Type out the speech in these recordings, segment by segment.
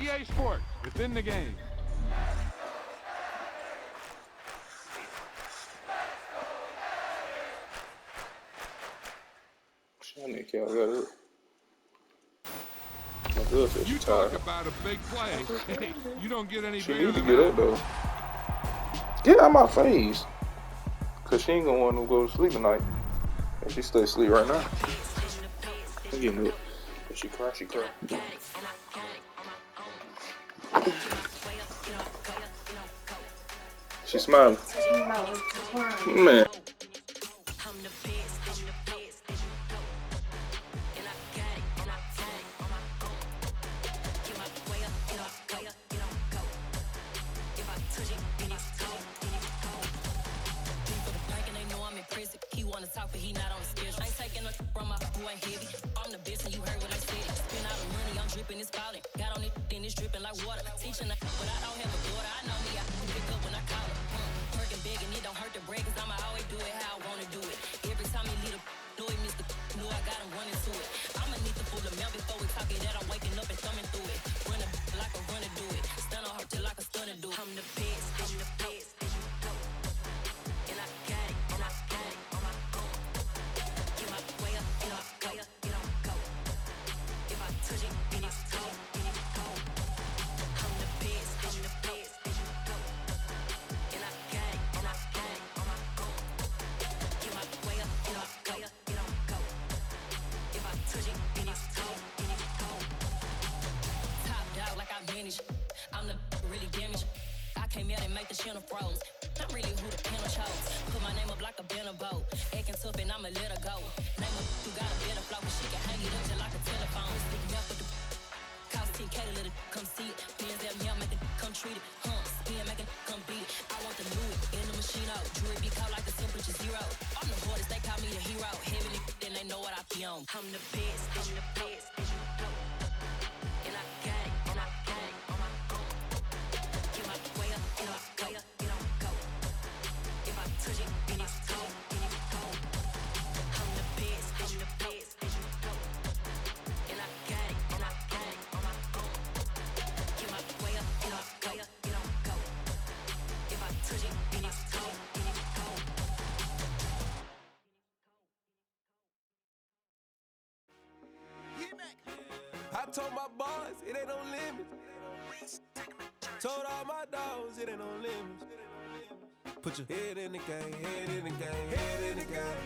EA Sports. It's in the game. You talk about a big play. Hey, you don't get any bigger than that. Though. Get out of my face. Because she ain't going to want to go to sleep tonight. And she stay asleep right now. I'm getting it. If she cry, she cry. She smiling. Man. I told my boys, it ain't no limits. Told all my dogs, it ain't no limits. Put your head in the game, head in the game, head in the game.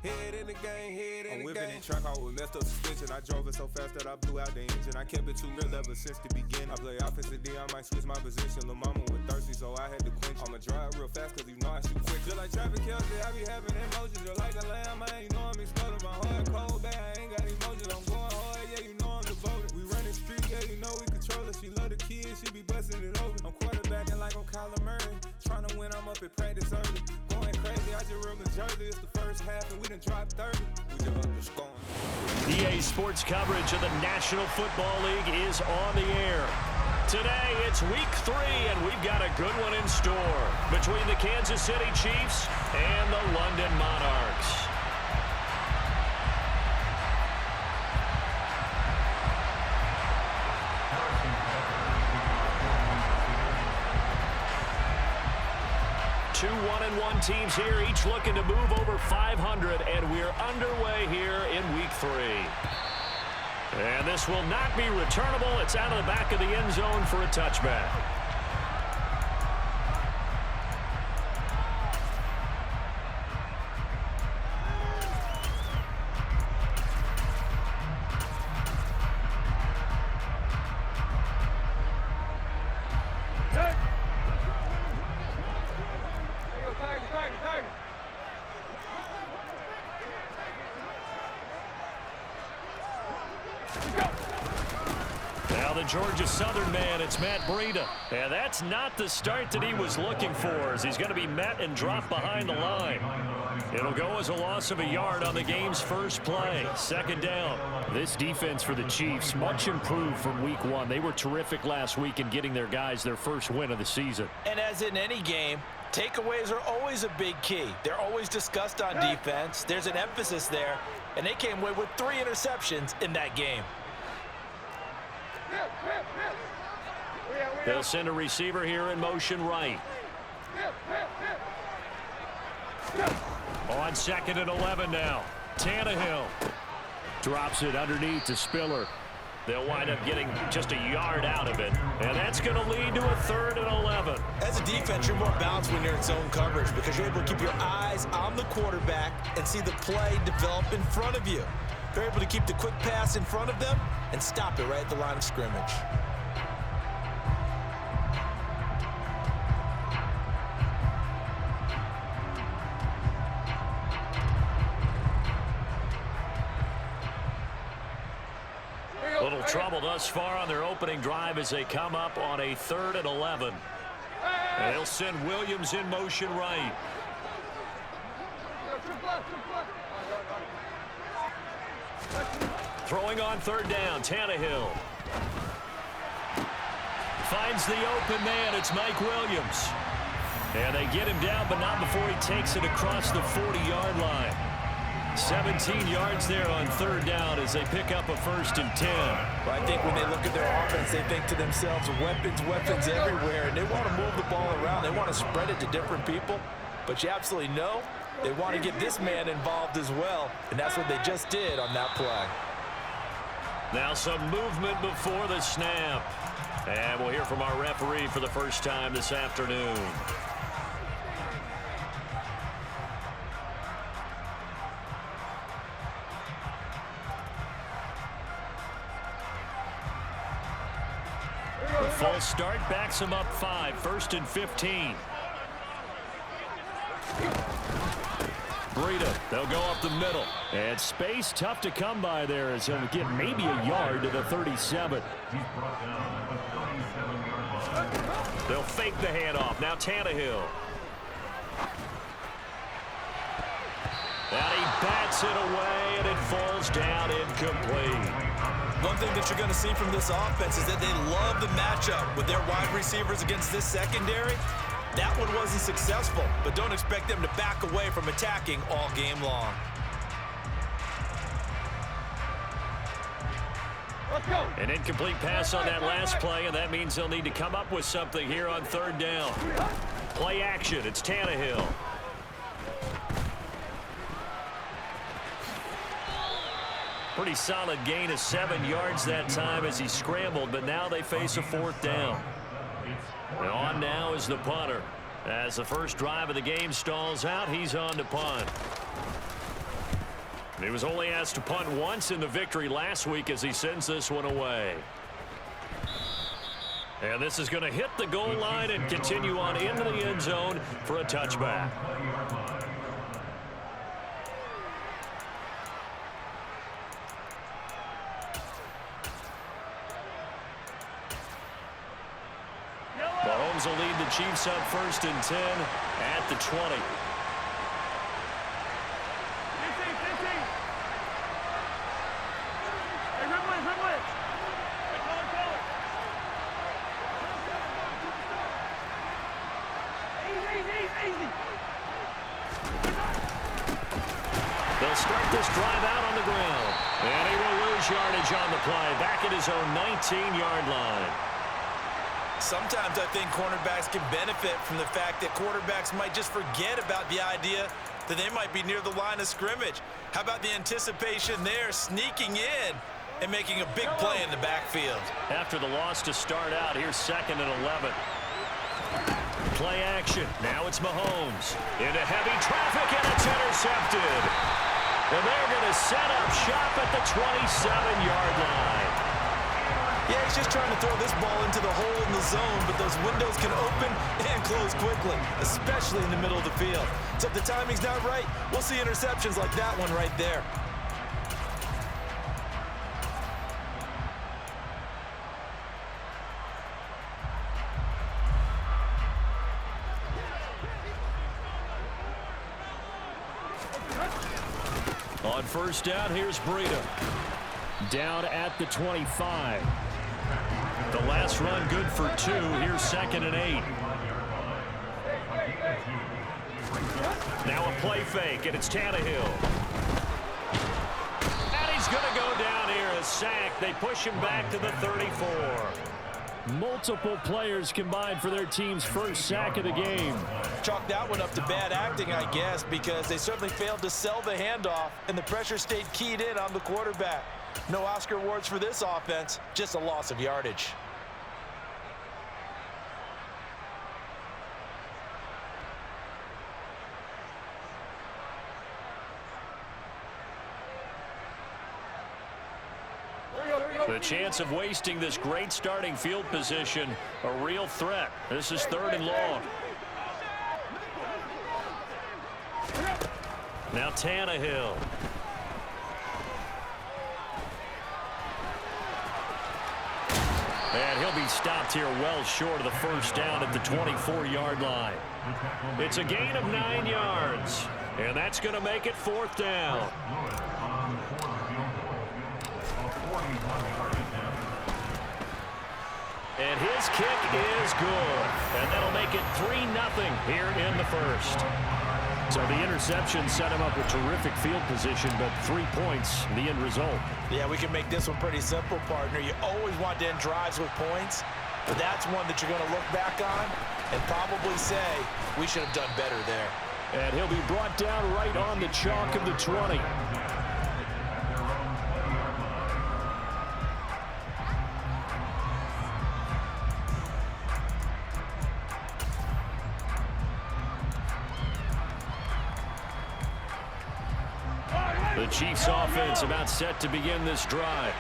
Head in the game, head in the game. I'm whipping in track out with messed up suspension. I drove it so fast that I blew out the engine. I kept it too real ever since the beginning. I play offensive D, I might switch my position. Lil' mama was thirsty, so I had to quench. I'ma drive real fast, cause you know I shoot quick. Just like traffic Kelsey, I be having emotions. Just like a lamb, man, you know I'm exploding. My heart cold, bad, I ain't got emotions. I'm going hard, yeah, you know I'm devoted. We run the street, yeah, you know we control it. She love the kids, she be busting it open. I'm quarterbacking like I'm Kyler Murray. Trying to win, I'm up at practice early. Going crazy, I just real Jersey. It's the first half and we done dropped 30. We just up the scoring. EA Sports coverage of the National Football League is on the air. Today, it's week 3, and we've got a good one in store between the Kansas City Chiefs and the London Monarchs. Two 1-1 teams here, each looking to move over 500, and we're underway here in week 3. And this will not be returnable. It's out of the back of the end zone for a touchback. Georgia Southern man, it's Matt Breida. And that's not the start that he was looking for, as he's going to be met and dropped behind the line. It'll go as a loss of a yard on the game's first play. Second down. This defense for the Chiefs, much improved from week 1. They were terrific last week in getting their guys their first win of the season. And as in any game, takeaways are always a big key. They're always discussed on defense. There's an emphasis there, and they came away with 3 interceptions in that game. They'll send a receiver here in motion right. On 2nd and 11 now. Tannehill drops it underneath to Spiller. They'll wind up getting just a yard out of it, and that's going to lead to a 3rd and 11. As a defense, you're more balanced when you're in zone coverage because you're able to keep your eyes on the quarterback and see the play develop in front of you. They're able to keep the quick pass in front of them and stop it right at the line of scrimmage. Little trouble thus far on their opening drive as they come up on a 3rd and 11. And they'll send Williams in motion right. Throwing on 3rd down, Tannehill. Finds the open man, it's Mike Williams. And they get him down, but not before he takes it across the 40-yard line. 17 yards there on 3rd down as they pick up a 1st and 10. Well, I think when they look at their offense, they think to themselves, weapons everywhere, and they want to move the ball around. They want to spread it to different people, but you absolutely know they want to get this man involved as well, and that's what they just did on that play. Now some movement before the snap. And we'll hear from our referee for the first time this afternoon. The false start backs him up 5, 1st and 15. Breida, they'll go up the middle. And space tough to come by there as he'll get maybe a yard to the 37. They'll fake the handoff. Now Tannehill. And he bats it away, and it falls down incomplete. One thing that you're going to see from this offense is that they love the matchup with their wide receivers against this secondary. That one wasn't successful, but don't expect them to back away from attacking all game long. Let's go. An incomplete pass on that last play, and that means they'll need to come up with something here on 3rd down. Play action, it's Tannehill. Pretty solid gain of 7 yards that time as he scrambled, but now they face a 4th down. And on now is the punter. As the first drive of the game stalls out, he's on to punt. He was only asked to punt once in the victory last week as he sends this one away. And this is going to hit the goal line and continue on into the end zone for a touchback. Mahomes will lead the Chiefs up 1st and 10 at the 20. They'll start this drive out on the ground. And he will lose yardage on the play. Back at his own 19-yard line. Sometimes I think cornerbacks can benefit from the fact that quarterbacks might just forget about the idea that they might be near the line of scrimmage. How about the anticipation there, sneaking in and making a big play in the backfield? After the loss to start out, here's 2nd and 11. Play action. Now it's Mahomes. Into heavy traffic, and it's intercepted. And they're going to set up shop at the 27-yard line. Yeah, he's just trying to throw this ball into the hole in the zone, but those windows can open and close quickly, especially in the middle of the field. So if the timing's not right, we'll see interceptions like that one right there. On 1st down, here's Breida. Down at the 25. The last run good for 2. Here's 2nd and 8. Now a play fake, and it's Tannehill. And he's going to go down here, a sack They push him back to the 34. Multiple players combined for their team's first sack of the game. Chalk that one up to bad acting, I guess, because they certainly failed to sell the handoff, and the pressure stayed keyed in on the quarterback. No Oscar awards for this offense, just a loss of yardage. The chance of wasting this great starting field position, a real threat. This is 3rd and long. Now Tannehill. And he'll be stopped here well short of the first down at the 24-yard line. It's a gain of 9 yards, and that's going to make it 4th down. And his kick is good. And that'll make it 3-0 here in the first. So the interception set him up with terrific field position, but 3 points, the end result. Yeah, we can make this one pretty simple, partner. You always want to end drives with points, but that's one that you're going to look back on and probably say, we should have done better there. And he'll be brought down right on the chalk of the 20. The Chiefs offense about set to begin this drive.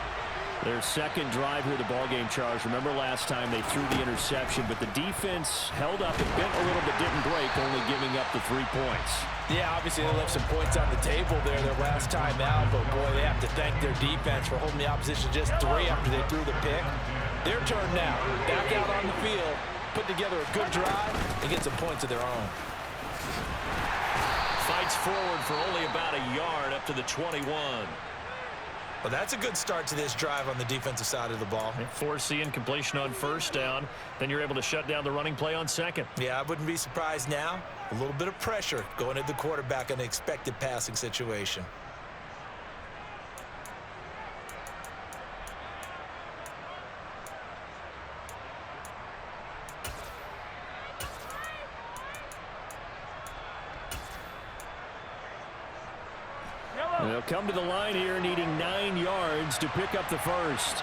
Their second drive here, the ballgame, Charles. Remember last time they threw the interception, but the defense held up and bent a little bit, didn't break, only giving up the 3 points. Yeah, obviously they left some points on the table there their last time out, but boy, they have to thank their defense for holding the opposition just 3 after they threw the pick. Their turn now. Back out on the field, put together a good drive, and get some points of their own. Fights forward for only about a yard up to the 21. Well, that's a good start to this drive on the defensive side of the ball. Force the incompletion on first down. Then you're able to shut down the running play on second. Yeah, I wouldn't be surprised now. A little bit of pressure going at the quarterback in an expected passing situation. They'll come to the line here needing 9 yards to pick up the first.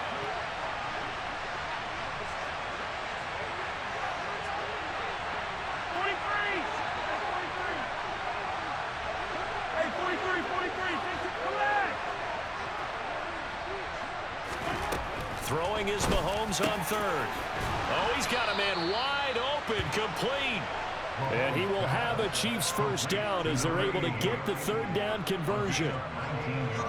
Throwing is Mahomes on 3rd. Oh, he's got a man wide open, complete. And he will have a Chiefs first down as they're able to get the 3rd down conversion.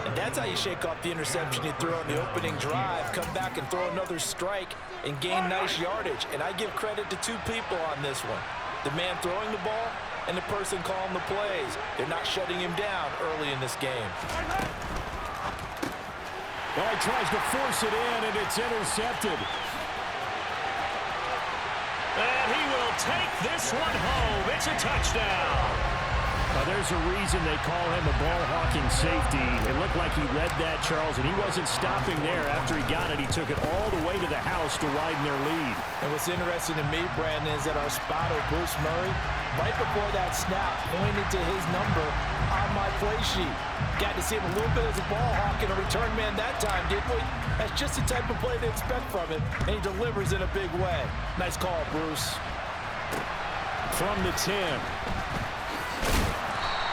And that's how you shake off the interception you threw on the opening drive, come back and throw another strike and gain nice yardage. And I give credit to 2 people on this one. The man throwing the ball and the person calling the plays. They're not shutting him down early in this game. Well, he tries to force it in, and it's intercepted. And he will take this one home. It's a touchdown. Now, there's a reason they call him a ball-hawking safety. It looked like he read that, Charles, and he wasn't stopping there. After he got it, he took it all the way to the house to widen their lead. And what's interesting to me, Brandon, is that our spotter, Bruce Murray, right before that snap, pointed to his number on my play sheet. Got to see him a little bit as a ball hawk and a return man that time, didn't we? That's just the type of play they expect from him, and he delivers in a big way. Nice call, Bruce. From the 10.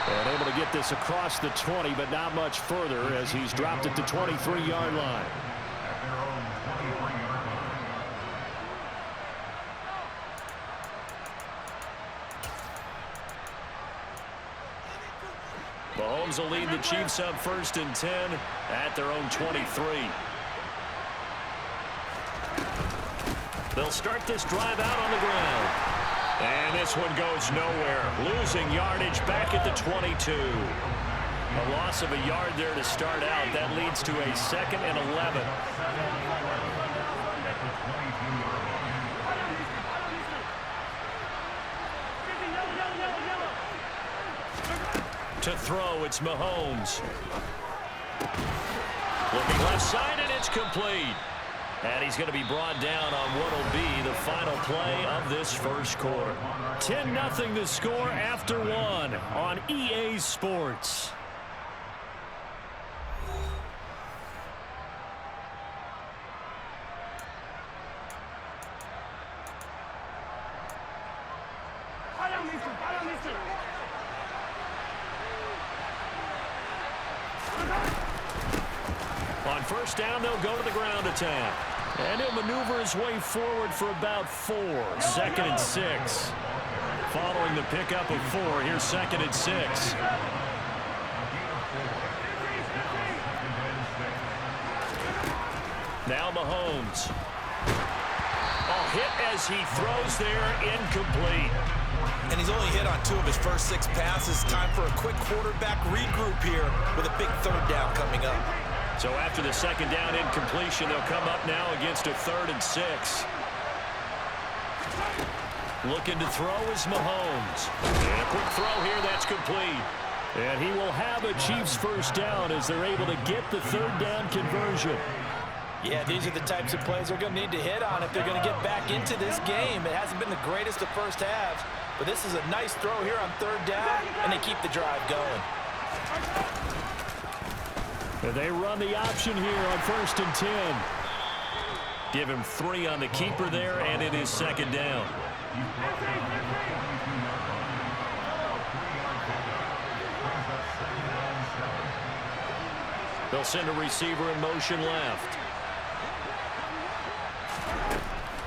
And able to get this across the 20, but not much further as he's dropped at the 23-yard line. Mahomes will lead the Chiefs up 1st and 10 at their own 23. They'll start this drive out on the ground. And this one goes nowhere. Losing yardage back at the 22. A loss of a yard there to start out. That leads to a 2nd and 11. To throw, it's Mahomes. Looking left side, and it's complete. And he's going to be brought down on what will be the final play of this first quarter. 10-0 the score after one on EA Sports. On first down, they'll go to the ground attack. And he'll maneuver his way forward for about 4. 2nd and 6. Following the pickup of 4, here's 2nd and 6. Now Mahomes. Hit as he throws there, incomplete. And he's only hit on 2 of his first 6 passes. Time for a quick quarterback regroup here with a big 3rd down coming up. So after the 2nd down incompletion, they'll come up now against a 3rd and 6. Looking to throw is Mahomes. And a quick throw here, that's complete. And he will have a Chiefs first down as they're able to get the 3rd down conversion. Yeah, these are the types of plays they're going to need to hit on if they're going to get back into this game. It hasn't been the greatest of first halves, but this is a nice throw here on 3rd down, and they keep the drive going. And they run the option here on 1st and 10. Give him 3 on the keeper there, and it is 2nd down. They'll send a receiver in motion left.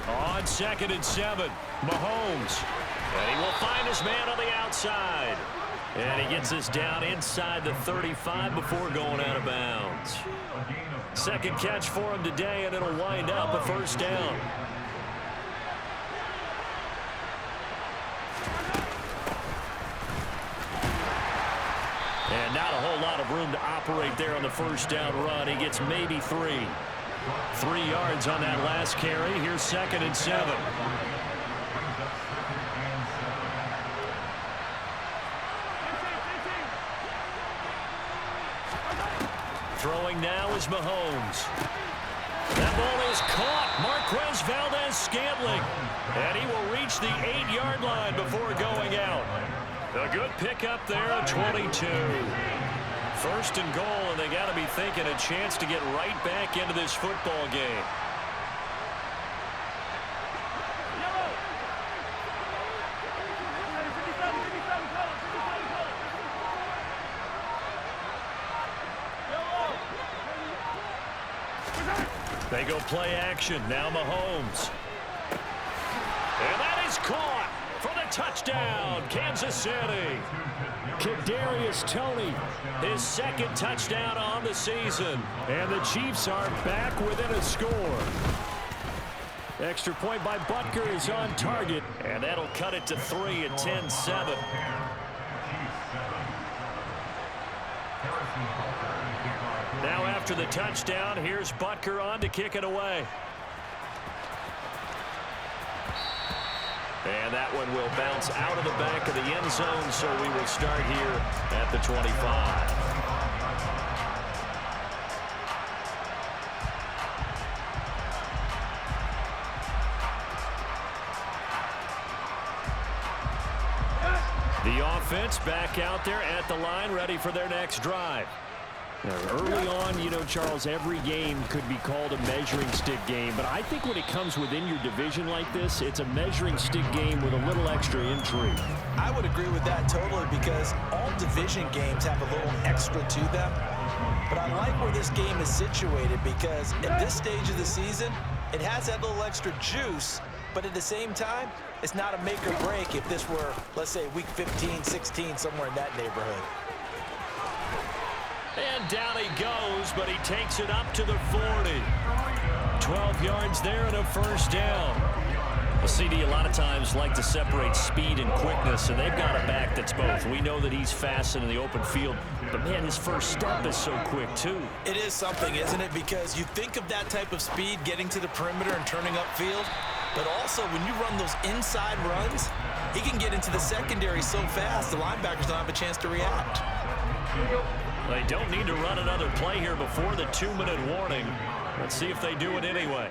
On 2nd and 7, Mahomes. And he will find his man on the outside. And he gets us down inside the 35 before going out of bounds. 2nd catch for him today, and it'll wind up a 1st down. And not a whole lot of room to operate there on the 1st down run. He gets maybe 3. 3 yards on that last carry. Here's 2nd and 7. Throwing now is Mahomes. That ball is caught. Marquez Valdez-Scantling. And he will reach the 8-yard line before going out. A good pickup there at 22. 1st and goal, and they got to be thinking a chance to get right back into this football game. They go play action. Now Mahomes. And that is caught for the touchdown, Kansas City. Kadarius Toney, his 2nd touchdown on the season. And the Chiefs are back within a score. Extra point by Butker is on target. And that'll cut it to 3 at 10-7. Now after the touchdown, here's Butker on to kick it away. And that one will bounce out of the back of the end zone, so we will start here at the 25. The offense back out there at the line, ready for their next drive. Early on, you know, Charles, every game could be called a measuring stick game, but I think when it comes within your division like this, it's a measuring stick game with a little extra intrigue. I would agree with that totally, because all division games have a little extra to them. But I like where this game is situated, because at this stage of the season, it has that little extra juice, but at the same time, it's not a make or break if this were, let's say, week 15, 16, somewhere in that neighborhood. And down he goes, but he takes it up to the 40. 12 yards there and a 1st down. Well, CD a lot of times like to separate speed and quickness, and they've got a back that's both. We know that he's fast in the open field, but, man, his first step is so quick, too. It is something, isn't it? Because you think of that type of speed getting to the perimeter and turning upfield, but also when you run those inside runs, he can get into the secondary so fast the linebackers don't have a chance to react. They don't need to run another play here before the 2-minute warning. Let's see if they do it anyway.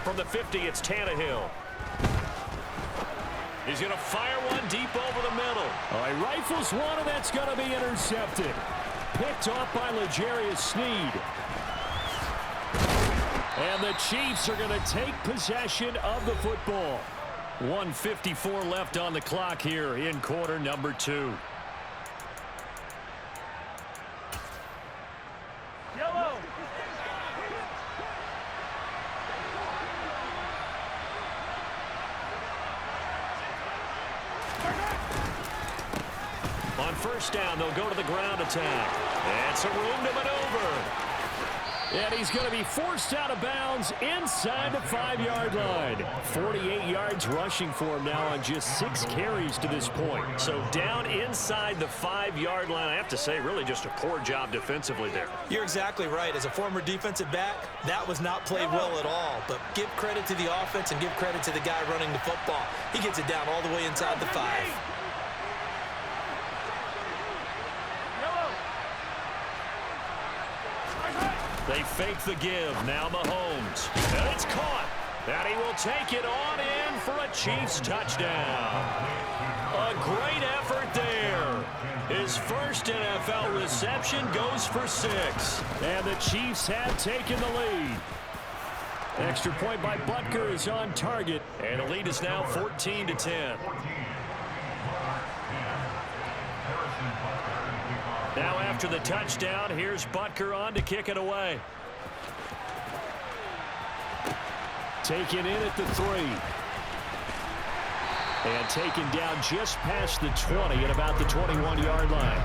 From the 50, it's Tannehill. He's going to fire one deep over the middle. All right, rifles one, and that's going to be intercepted. Picked off by L'Jarius Sneed. And the Chiefs are going to take possession of the football. 1:54 left on the clock here in quarter number 2. Yellow. On first down, they'll go to the ground attack. And some room to maneuver. And he's going to be forced out of bounds inside the 5-yard line. 48 yards rushing for him now on just 6 carries to this point. So down inside the 5-yard line, I have to say, really just a poor job defensively there. You're exactly right. As a former defensive back, that was not played well at all. But give credit to the offense and give credit to the guy running the football. He gets it down all the way inside the 5. They fake the give. Now Mahomes. And it's caught. And he will take it on in for a Chiefs touchdown. A great effort there. His first NFL reception goes for 6. And the Chiefs have taken the lead. Extra point by Butker is on target. And the lead is now 14-10. Now after the touchdown, here's Butker on to kick it away. Taken in at the 3. And taken down just past the 20 at about the 21-yard line.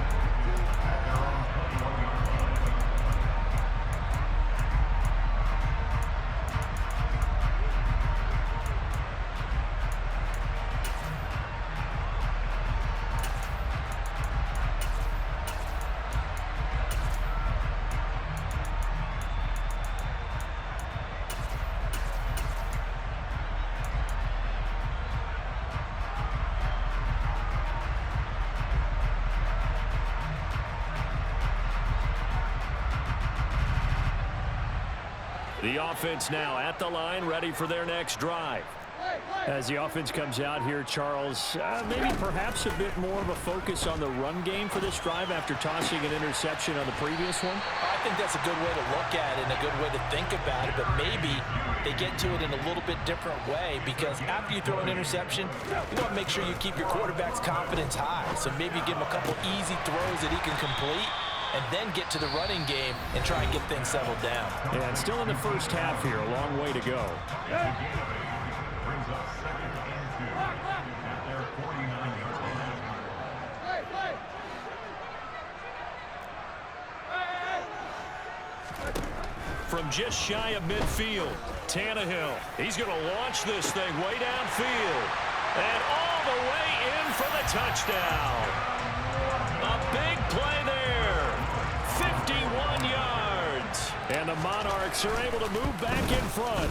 The offense now at the line, ready for their next drive. As the offense comes out here, Charles, maybe perhaps a bit more of a focus on the run game for this drive after tossing an interception on the previous one? I think that's a good way to look at it and a good way to think about it, but maybe they get to it in a little bit different way because after you throw an interception, you want to make sure you keep your quarterback's confidence high. So maybe give him a couple easy throws that he can complete and then get to the running game and try and get things settled down. And still in the first half here, a long way to go. From just shy of midfield, Tannehill. He's going to launch this thing way downfield. And all the way in for the touchdown. A big play there. 51 yards. And the Monarchs are able to move back in front.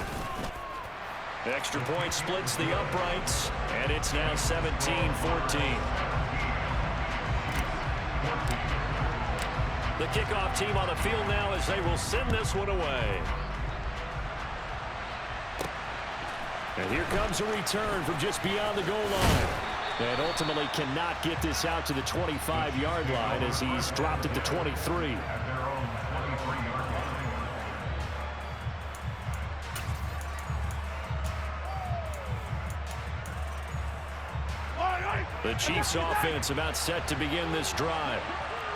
Extra point splits the uprights, and it's now 17-14. The kickoff team on the field now as they will send this one away. And here comes a return from just beyond the goal line. And ultimately cannot get this out to the 25-yard line as he's dropped at the 23. The Chiefs offense about set to begin this drive.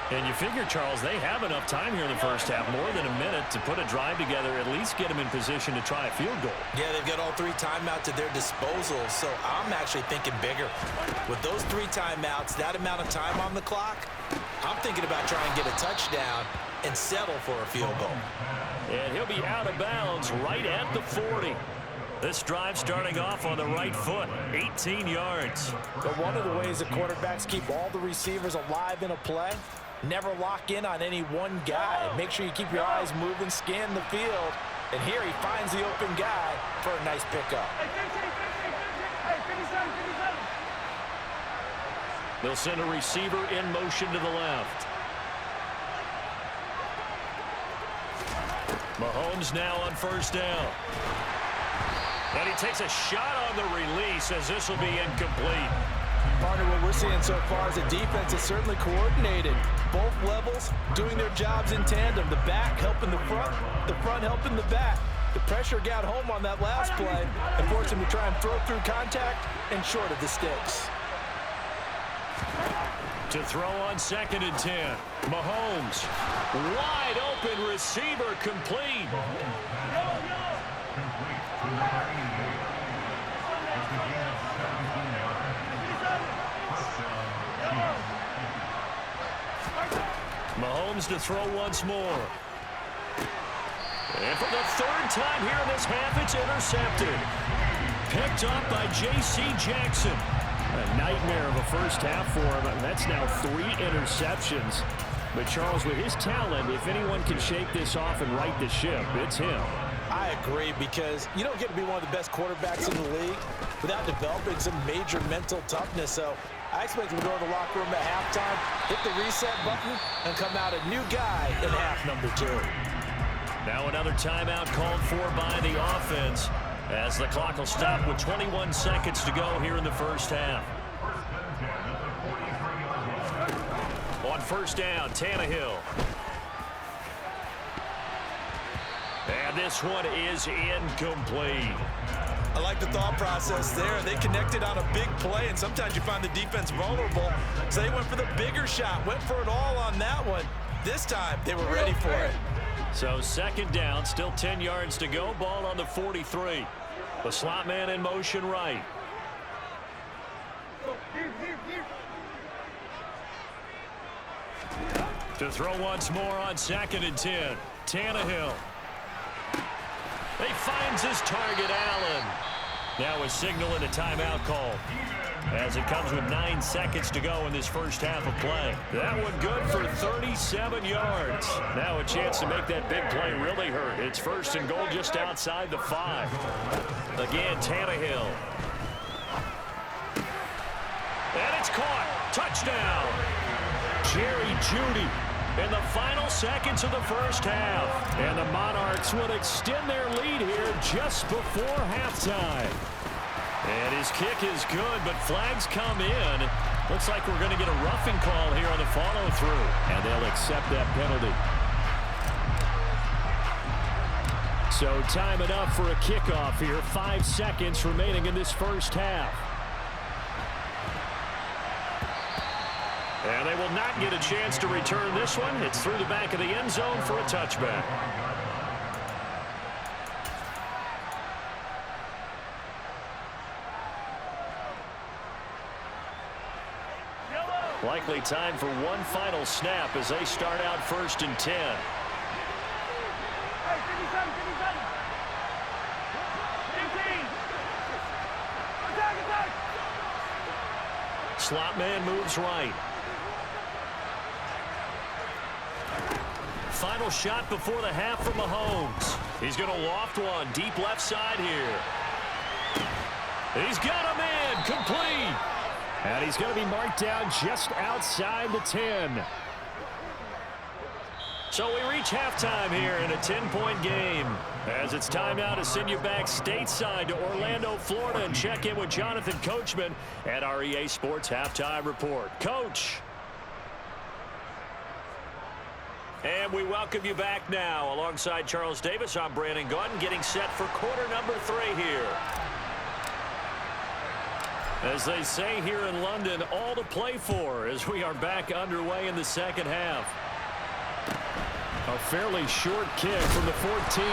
And you figure, Charles, they have enough time here in the first half, more than a minute, to put a drive together, at least get them in position to try a field goal. Yeah, they've got all 3 timeouts at their disposal, so I'm actually thinking bigger. With those 3 timeouts, that amount of time on the clock, I'm thinking about trying to get a touchdown and settle for a field goal. And he'll be out of bounds right at the 40. This drive starting off on the right foot, 18 yards. But one of the ways the quarterbacks keep all the receivers alive in a play, never lock in on any one guy. Make sure you keep your eyes moving, scan the field. And here he finds the open guy for a nice pickup. They'll send a receiver in motion to the left. Mahomes now on first down. And he takes a shot on the release as this will be incomplete. Partner, what we're seeing so far is the defense is certainly coordinated. Both levels doing their jobs in tandem. The back helping the front helping the back. The pressure got home on that last play and forced him to try and throw through contact and short of the sticks. To throw on 2nd and 10. Mahomes. Wide open receiver complete. Mahomes to throw once more. And for the 3rd time here in this half, it's intercepted. Picked up by J.C. Jackson. A nightmare of a first half for him. That's now 3 interceptions. But Charles, with his talent, if anyone can shake this off and right the ship, it's him. I agree, because you don't get to be one of the best quarterbacks in the league without developing some major mental toughness. So I expect him to go to the locker room at halftime, hit the reset button, and come out a new guy in half number 2. Now another timeout called for by the offense as the clock will stop with 21 seconds to go here in the first half. On first down, Tannehill. And this one is incomplete. I like the thought process there. They connected on a big play, and sometimes you find the defense vulnerable. So they went for the bigger shot, went for it all on that one. This time, they were ready for it. So 2nd down, still 10 yards to go. Ball on the 43. The slot man in motion right. To throw once more on 2nd and 10. Tannehill. He finds his target, Allen. Now a signal and a timeout call as it comes with 9 seconds to go in this first half of play. That one good for 37 yards. Now a chance to make that big play really hurt. It's 1st and goal just outside the 5. Again, Tannehill. And it's caught. Touchdown. Jerry Jeudy in the final seconds of the first half. And the Monarchs will extend their lead here just before halftime. And his kick is good, but flags come in. Looks like we're going to get a roughing call here on the follow-through. And they'll accept that penalty. So time enough for a kickoff here. 5 seconds remaining in this first half. And they will not get a chance to return this one. It's through the back of the end zone for a touchback. Likely time for one final snap as they start out 1st and 10. Slot man moves right. Final shot before the half from Mahomes. He's going to loft one deep left side here. He's got him in, complete. And he's going to be marked down just outside the 10. So we reach halftime here in a 10-point game. As it's time now to send you back stateside to Orlando, Florida, and check in with Jonathan Coachman at our EA Sports Halftime Report. Coach. And we welcome you back now. Alongside Charles Davis, I'm Brandon Gunn, getting set for quarter number 3 here. As they say here in London, all to play for as we are back underway in the second half. A fairly short kick from the 14.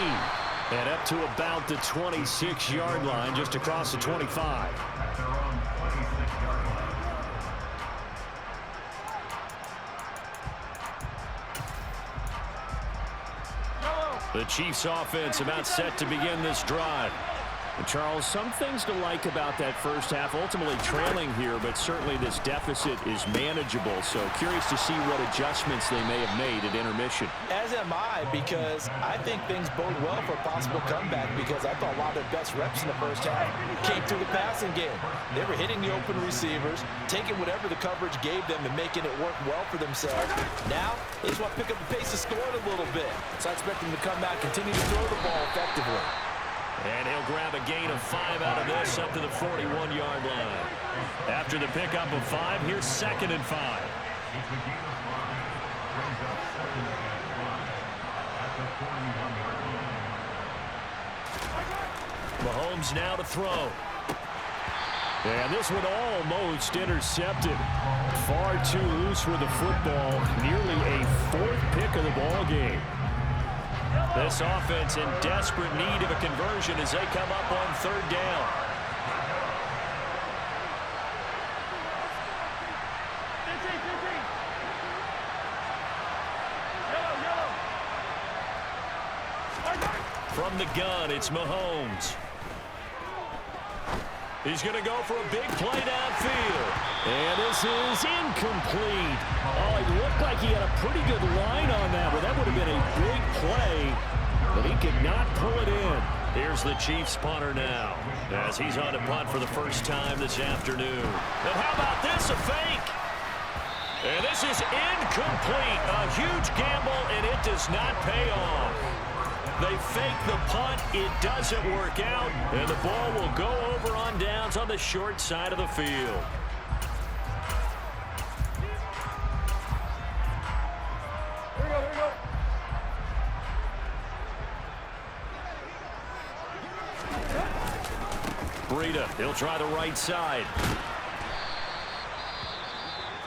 And up to about the 26-yard line, just across the 25. The Chiefs offense about set to begin this drive. And Charles, some things to like about that first half. Ultimately trailing here, but certainly this deficit is manageable. So curious to see what adjustments they may have made at intermission. As am I, because I think things bode well for a possible comeback, because I thought a lot of their best reps in the first half came through the passing game. They were hitting the open receivers, taking whatever the coverage gave them and making it work well for themselves. Now, they just want to pick up the pace of scoring a little bit. So I expect them to come back, continue to throw the ball effectively. And he'll grab a gain of 5 out of this up to the 41-yard line. After the pickup of 5, here's 2nd and 5. Mahomes now to throw. And this one almost intercepted. Far too loose with the football. Nearly a 4th pick of the ball game. This offense in desperate need of a conversion as they come up on 3rd down. From the gun, it's Mahomes. He's going to go for a big play downfield. And this is incomplete. Oh, it looked like he had a pretty good line on that, but that would have been a big play. But he could not pull it in. Here's the Chiefs punter now, as he's on to punt for the first time this afternoon. And how about this, a fake? And this is incomplete. A huge gamble, and it does not pay off. They fake the punt. It doesn't work out, and the ball will go over on downs on the short side of the field. Breida, he'll try the right side.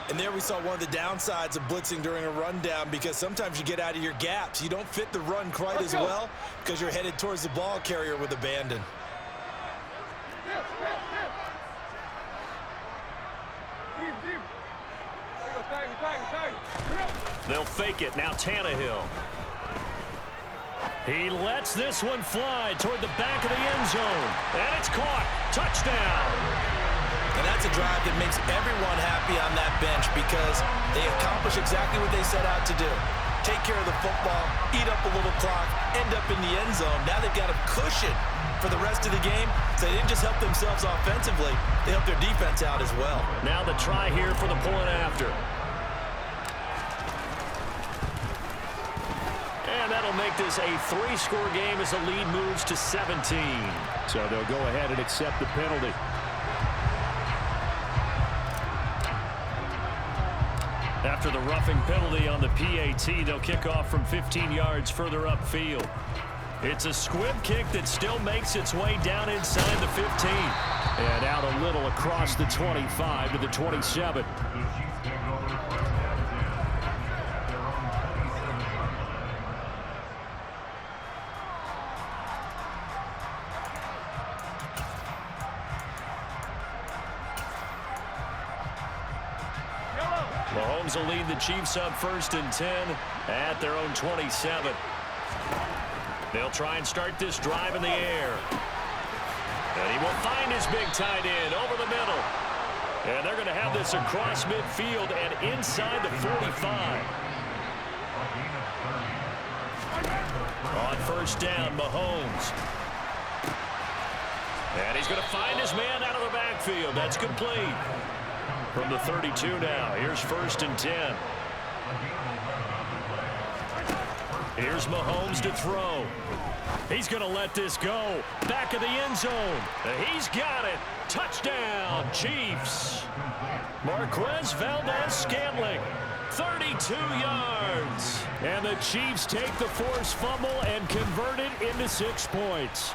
And there we saw one of the downsides of blitzing during a rundown, because sometimes you get out of your gaps. You don't fit the run quite as well because you're headed towards the ball carrier with abandon. They'll fake it. Now Tannehill. He lets this one fly toward the back of the end zone. And it's caught. Touchdown. And that's a drive that makes everyone happy on that bench, because they accomplish exactly what they set out to do. Take care of the football, eat up a little clock, end up in the end zone. Now they've got a cushion for the rest of the game. So they didn't just help themselves offensively, they helped their defense out as well. Now the try here for the point after. And that'll make this a 3-score game as the lead moves to 17. So they'll go ahead and accept the penalty. After the roughing penalty on the PAT, they'll kick off from 15 yards further upfield. It's a squib kick that still makes its way down inside the 15. And out a little across the 25 to the 27. Mahomes will lead the Chiefs up 1st and 10 at their own 27. They'll try and start this drive in the air. And he will find his big tight end over the middle. And they're going to have this across midfield and inside the 45. On 1st down, Mahomes. And he's going to find his man out of the backfield. That's complete. From the 32 now, here's 1st and 10. Here's Mahomes to throw. He's going to let this go. Back of the end zone. He's got it. Touchdown, Chiefs. Marquez Valdez-Scantling, 32 yards. And the Chiefs take the forced fumble and convert it into 6 points.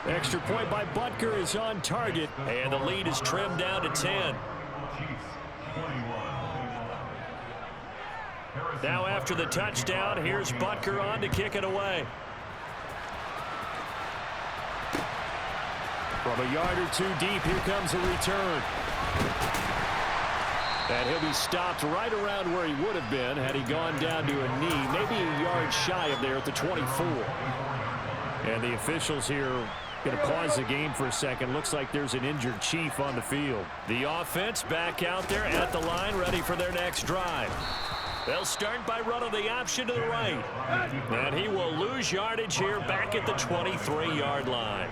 Extra point by Butker is on target, and the lead is trimmed down to 10. Now after the touchdown, here's Butker on to kick it away. From a yard or 2 deep, here comes a return. And he'll be stopped right around where he would have been had he gone down to a knee, maybe a yard shy of there at the 24. And the officials here Going to pause the game for a second. Looks like there's an injured Chief on the field. The offense back out there at the line, ready for their next drive. They'll start by running the option to the right. And he will lose yardage here back at the 23-yard line.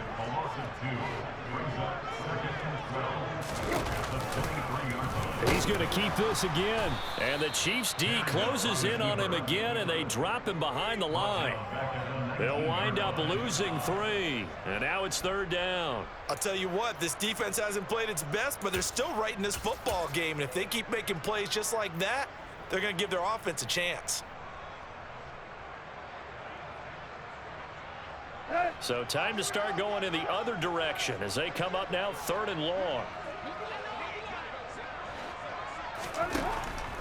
He's going to keep this again. And the Chiefs D closes in on him again, and they drop him behind the line. They'll wind up losing 3. And now it's 3rd down. I'll tell you what, this defense hasn't played its best, but they're still right in this football game. And if they keep making plays just like that, they're going to give their offense a chance. So time to start going in the other direction as they come up now 3rd and long.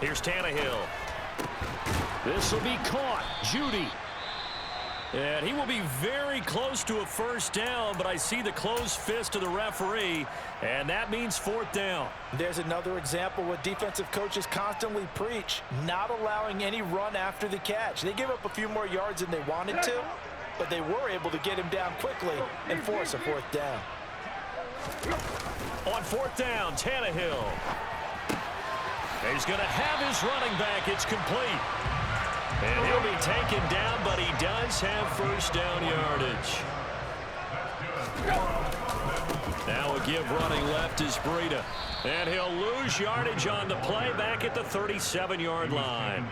Here's Tannehill. This will be caught. Judy. And he will be very close to a 1st down, but I see the closed fist of the referee, and that means 4th down. There's another example what defensive coaches constantly preach, not allowing any run after the catch. They give up a few more yards than they wanted to, but they were able to get him down quickly and force a 4th down. On 4th down, Tannehill. He's going to have his running back. It's complete. And he'll be taken down, but he does have 1st down yardage. Now a give running left is Breida. And he'll lose yardage on the play back at the 37-yard line.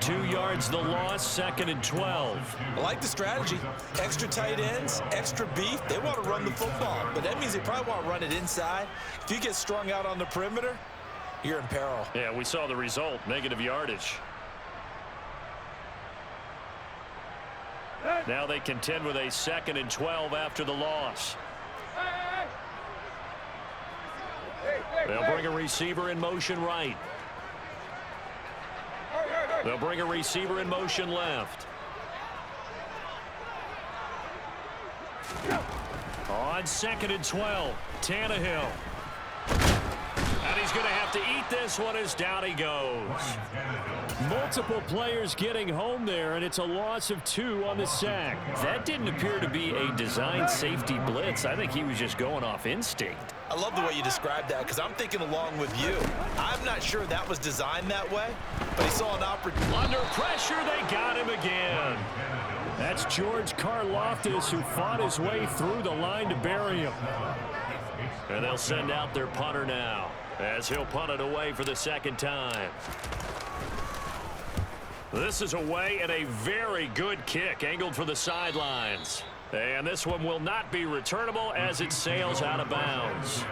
2 yards the loss, 2nd and 12. I like the strategy. Extra tight ends, extra beef. They want to run the football, but that means they probably want to run it inside. If you get strung out on the perimeter, you're in peril. Yeah, we saw the result, negative yardage. Now they contend with a 2nd and 12 after the loss. They'll bring a receiver in motion right. They'll bring a receiver in motion left. On 2nd and 12, Tannehill. And he's going to have to eat this one as down he goes. Multiple players getting home there, and it's a loss of 2 on the sack. That didn't appear to be a designed safety blitz. I think he was just going off instinct. I love the way you described that because I'm thinking along with you. I'm not sure that was designed that way, but he saw an opportunity. Under pressure, they got him again. That's George Karlaftis who fought his way through the line to bury him. And they'll send out their punter now as he'll punt it away for the 2nd time. This is away and a very good kick angled for the sidelines. And this one will not be returnable as it sails out of bounds.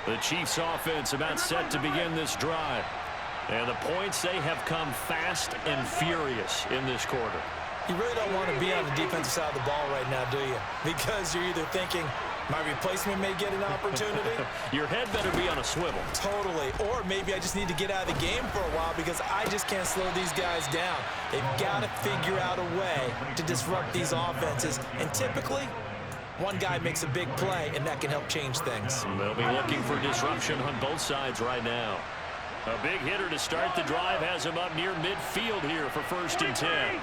The Chiefs offense about set to begin this drive. And the points, they have come fast and furious in this quarter. You really don't want to be on the defensive side of the ball right now, do you? Because you're either thinking, my replacement may get an opportunity. Your head better be on a swivel. Totally. Or maybe I just need to get out of the game for a while because I just can't slow these guys down. They've got to figure out a way to disrupt these offenses. And typically, one guy makes a big play, and that can help change things. They'll be looking for disruption on both sides right now. A big hitter to start the drive has him up near midfield here for 1st and 10.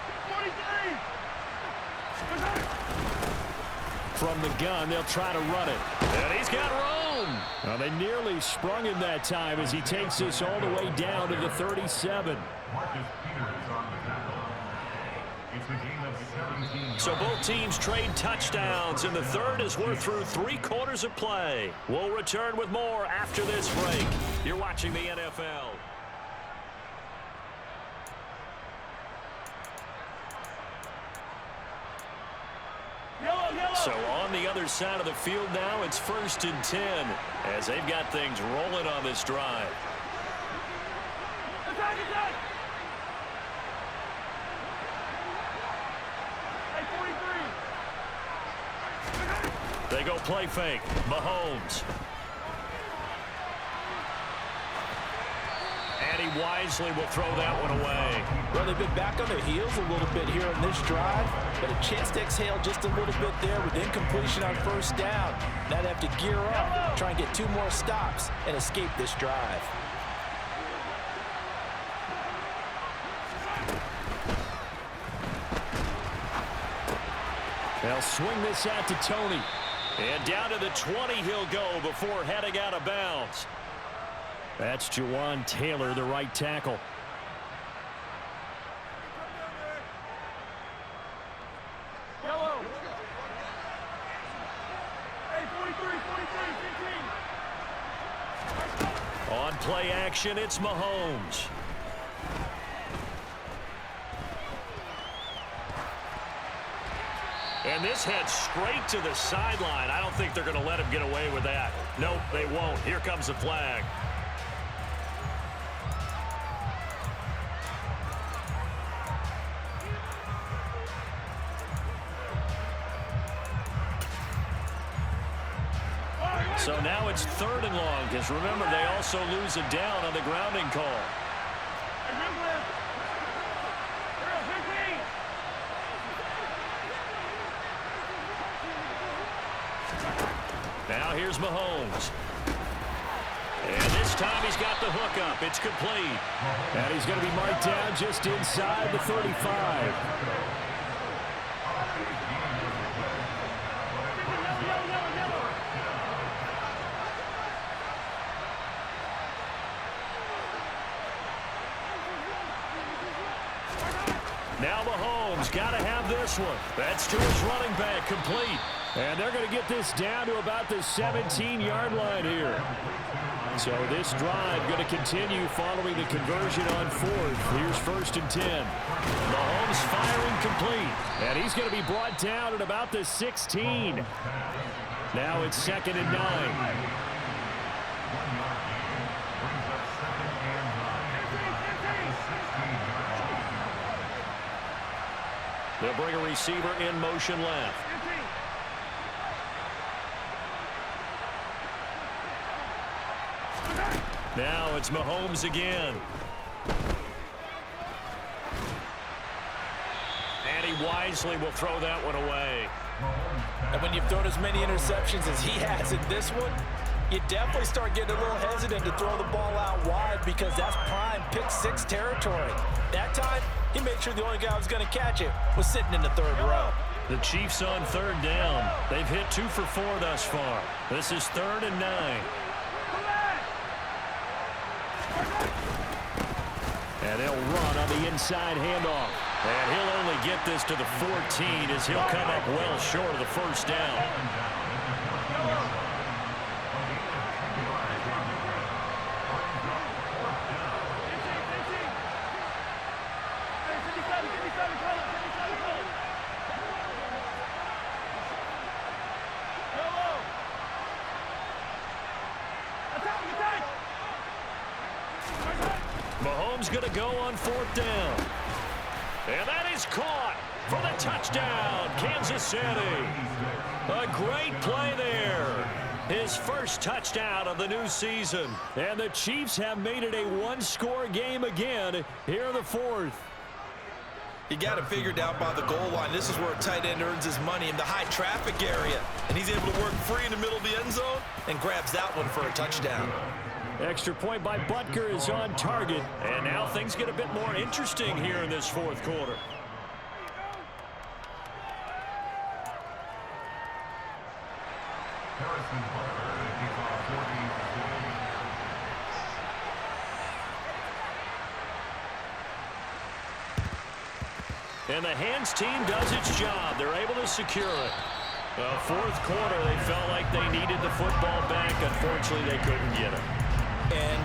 From the gun, they'll try to run it. And he's got room. Well, they nearly sprung him that time as he takes this all the way down to the 37. So both teams trade touchdowns in the 3rd as we're through 3 quarters of play. We'll return with more after this break. You're watching the NFL. So on the other side of the field now, it's 1st and 10 as they've got things rolling on this drive. They go play fake. Mahomes. And he wisely will throw that one away. Well, they've been back on their heels a little bit here in this drive, but a chance to exhale just a little bit there with incompletion on 1st down. Now they have to gear up, try and get 2 more stops, and escape this drive. They'll swing this out to Tony. And down to the 20 he'll go before heading out of bounds. That's Jawan Taylor, the right tackle. On play action, it's Mahomes. And this heads straight to the sideline. I don't think they're going to let him get away with that. Nope, they won't. Here comes the flag. So now it's 3rd and long, because remember, they also lose a down on the grounding call. Now here's Mahomes. And this time he's got the hook up. It's complete. And he's going to be marked down just inside the 35. Now Mahomes got to have this one. That's to his running back, complete. And they're going to get this down to about the 17-yard line here. So this drive going to continue following the conversion on 4th. Here's 1st and 10. Mahomes firing complete. And he's going to be brought down at about the 16. Now it's 2nd and 9. They'll bring a receiver in motion left. Now it's Mahomes again. And he wisely will throw that one away. And when you've thrown as many interceptions as he has in this one, you definitely start getting a little hesitant to throw the ball out wide because that's prime pick 6 territory. That time, he made sure the only guy who was going to catch it was sitting in the 3rd row. The Chiefs on 3rd down. They've hit 2 for 4 thus far. This is 3rd and 9. And they'll run on the inside handoff. And he'll only get this to the 14 as he'll come up well short of the 1st down. Mahomes going to go on 4th down. And that is caught for the touchdown, Kansas City. A great play there. His first touchdown of the new season. And the Chiefs have made it a 1-score game again here in the 4th. You got it figured out by the goal line. This is where a tight end earns his money in the high traffic area. And he's able to work free in the middle of the end zone and grabs that one for a touchdown. Extra point by Butker is on target. And now things get a bit more interesting here in this 4th quarter. And the hands team does its job. They're able to secure it. 4th quarter, they felt like they needed the football back. Unfortunately, they couldn't get it. And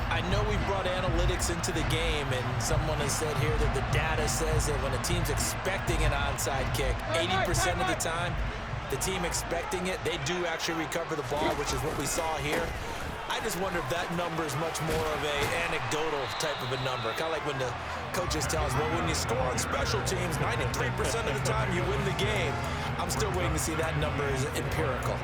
I know we brought analytics into the game, and someone has said here that the data says that when a team's expecting an onside kick, 80% of the time, the team expecting it, they do actually recover the ball, which is what we saw here. I just wonder if that number is much more of a anecdotal type of a number. Kind of like when the coaches tell us, well, when you score on special teams, 93% of the time you win the game. I'm still waiting to see that number is empirical.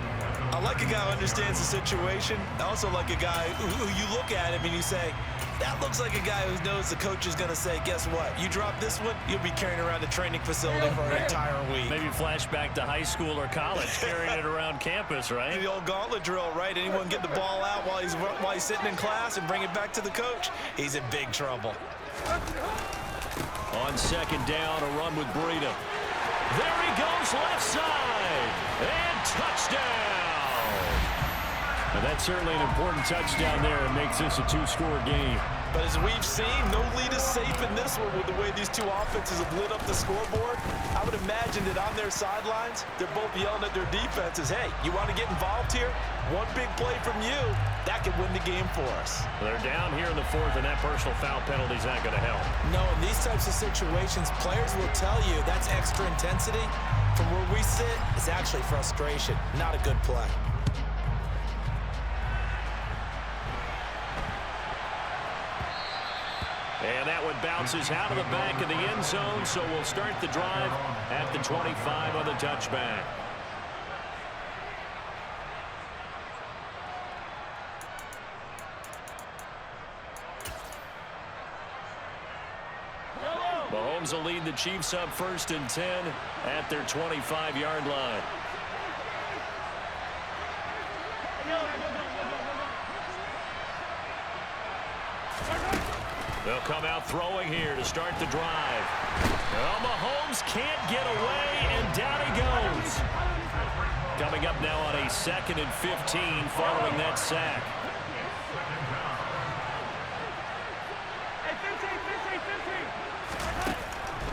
I like a guy who understands the situation. I also like a guy who you look at him and you say, that looks like a guy who knows the coach is going to say, guess what? You drop this one, you'll be carrying around the training facility for an entire week. Maybe flashback to high school or college, carrying it around campus, right? The old gauntlet drill, right? Anyone get the ball out while he's sitting in class and bring it back to the coach, he's in big trouble. On 2nd down, a run with Breida. There he goes left side. And touchdown. Now that's certainly an important touchdown there and makes this a two-score game. But as we've seen, no lead is safe in this one with the way these two offenses have lit up the scoreboard. I would imagine that on their sidelines, they're both yelling at their defenses, hey, you want to get involved here? One big play from you, that could win the game for us. They're down here in the fourth, and that personal foul penalty is not going to help. No, in these types of situations, players will tell you that's extra intensity. From where we sit, it's actually frustration, not a good play. And that one bounces out of the back of the end zone, so we'll start the drive at the 25 on the touchback. Mahomes will lead the Chiefs up 1st and 10 at their 25-yard line. They'll come out throwing here to start the drive. Well, Mahomes can't get away, and down he goes. Coming up now on a 2nd and 15 following that sack.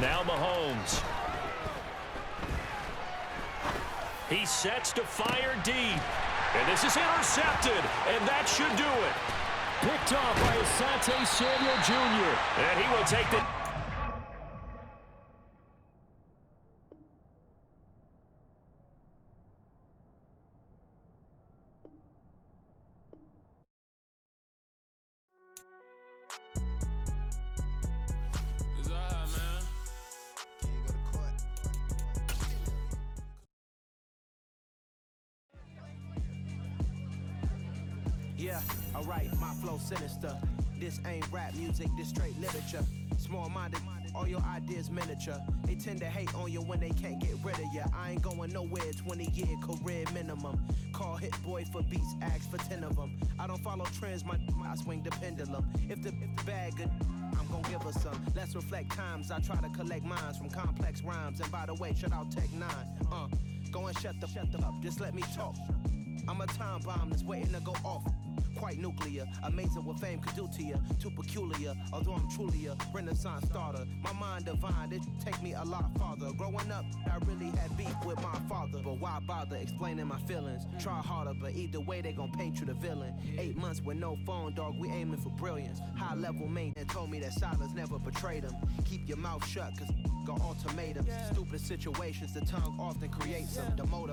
Now Mahomes. He sets to fire deep. And this is intercepted, and that should do it. Picked off by Asante Samuel Jr. And he will take the... It's all right, man. Can you go to court? Yeah, alright, my flow sinister. This ain't rap music, this straight literature. Small-minded, all your ideas miniature. They tend to hate on you when they can't get rid of you. I ain't going nowhere, 20-year career minimum. Call Hit Boy for beats, ask for 10 of them. I don't follow trends, I swing the pendulum. If the bag good, I'm gon' give her some. Let's reflect times, I try to collect minds from complex rhymes. And by the way, shout out Tech 9. Go and shut the up, just let me talk. I'm a time bomb that's waiting to go off. Quite nuclear, amazing what fame could do to you. Too peculiar, although I'm truly a renaissance starter. My mind divine, it take me a lot farther. Growing up, I really had beef with my father. But why bother explaining my feelings? Try harder, but either way they gon' paint you the villain. 8 months with no phone, dog, we aiming for brilliance. High level man told me that silence never betrayed him. Keep your mouth shut, cause got ultimatums. Stupid situations, the tongue often creates them. The motive